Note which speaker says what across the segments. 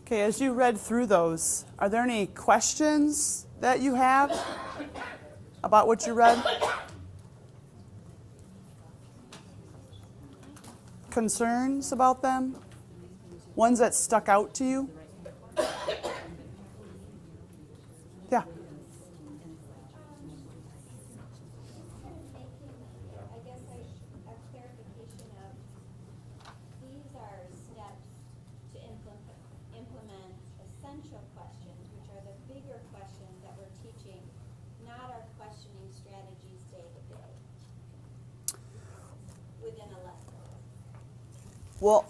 Speaker 1: Okay, as you read through those, are there any questions that you have about what you read? Concerns about them? Ones that stuck out to you? Yeah. Well,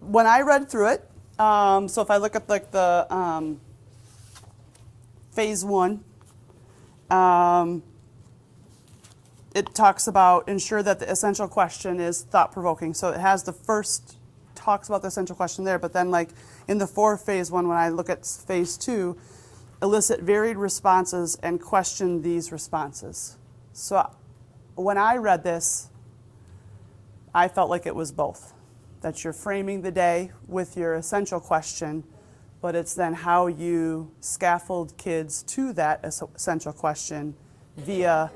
Speaker 1: when I read through it, so if I look at like the phase 1, it talks about ensure that the essential question is thought-provoking. So it has the first, talks about the essential question there, but then like in the phase 1, when I look at phase 2, elicit varied responses and question these responses. So when I read this, I felt like it was both. That you're framing the day with your essential question, but it's then how you scaffold kids to that essential question via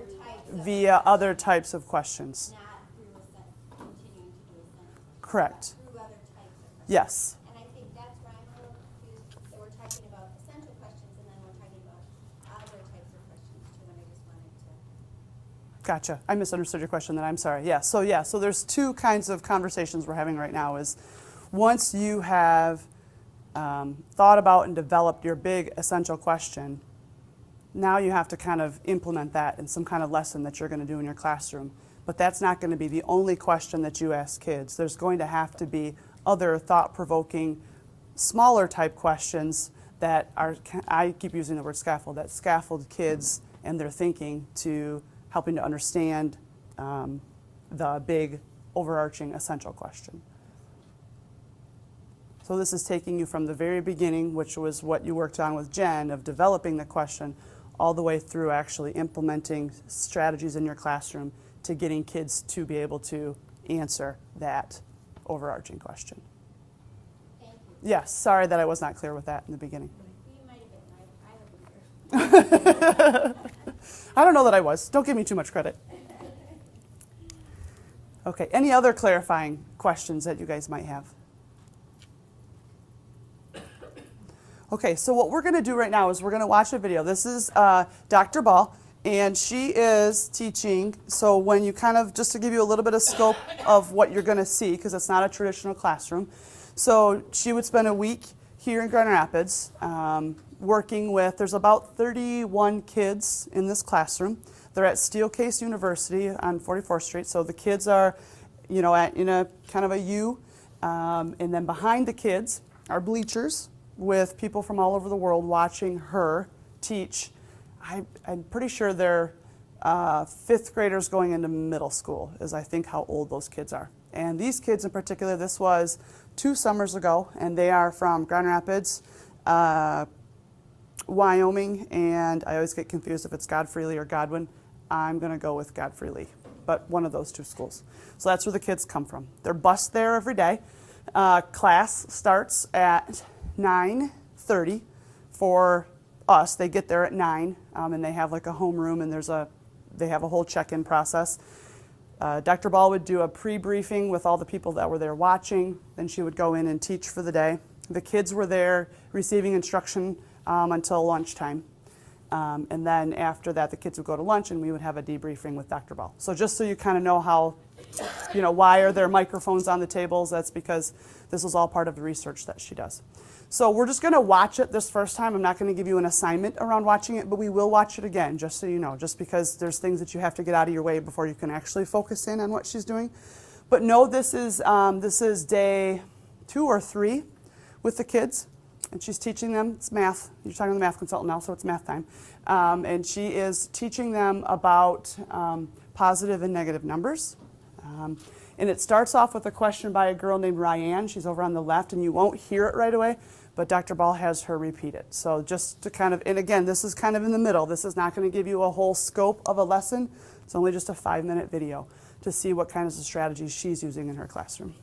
Speaker 1: other types of questions.
Speaker 2: Not through continuing to do essential.
Speaker 1: Correct.
Speaker 2: Through other types of questions.
Speaker 1: Yes.
Speaker 2: And I think that's where I'm a little confused. So we're talking about essential questions, and then we're talking about other types of questions too. And I just wanted to.
Speaker 1: Gotcha. I misunderstood your question then. I'm sorry. Yeah. So there's two kinds of conversations we're having right now. Is once you have thought about and developed your big essential question, now you have to kind of implement that in some kind of lesson that you're going to do in your classroom. But that's not going to be the only question that you ask kids. There's going to have to be other thought-provoking, smaller type questions that are, I keep using the word scaffold, that scaffold kids and their thinking to helping to understand the big overarching essential question. So this is taking you from the very beginning, which was what you worked on with Jen, of developing the question, all the way through actually implementing strategies in your classroom to getting kids to be able to answer that overarching question.
Speaker 2: Thank you.
Speaker 1: Yes, sorry that I was not clear with that in the beginning.
Speaker 2: You might have been. I hope you were.
Speaker 1: I don't know that I was. Don't give me too much credit. Okay, any other clarifying questions that you guys might have? Okay, so what we're going to do right now is we're going to watch a video. This is Dr. Ball, and she is teaching. So when you kind of, just to give you a little bit of scope of what you're going to see, because it's not a traditional classroom. So she would spend a week here in Grand Rapids working with, there's about 31 kids in this classroom. They're at Steelcase University on 44th Street. So the kids are, you know, in a kind of a U. And then behind the kids are bleachers with people from all over the world watching her teach. I'm pretty sure they're 5th graders going into middle school is I think how old those kids are. And these kids in particular, this was 2 summers ago, and they are from Grand Rapids, Wyoming, and I always get confused if it's Godfrey or Godwin. I'm going to go with Godfrey, but one of those 2 schools. So that's where the kids come from. They're bused there every day. Class starts at 9:30 for us. They get there at 9, and they have like a homeroom, and they have a whole check-in process. Dr. Ball would do a pre-briefing with all the people that were there watching. Then she would go in and teach for the day. The kids were there receiving instruction until lunchtime. And then after that, the kids would go to lunch, and we would have a debriefing with Dr. Ball. So just so you kind of know how, you know, why are there microphones on the tables? That's because this is all part of the research that she does. So we're just going to watch it this first time. I'm not going to give you an assignment around watching it, but we will watch it again, just so you know, just because there's things that you have to get out of your way before you can actually focus in on what she's doing. But no, this is day 2 or 3 with the kids, and she's teaching them, it's math. You're talking to the math consultant now, so it's math time. And she is teaching them about positive and negative numbers. And it starts off with a question by a girl named Ryan. She's over on the left, and you won't hear it right away, but Dr. Ball has her repeat it. So just to kind of, and again, this is kind of in the middle. This is not going to give you a whole scope of a lesson. It's only just a 5-minute video to see what kinds of strategies she's using in her classroom.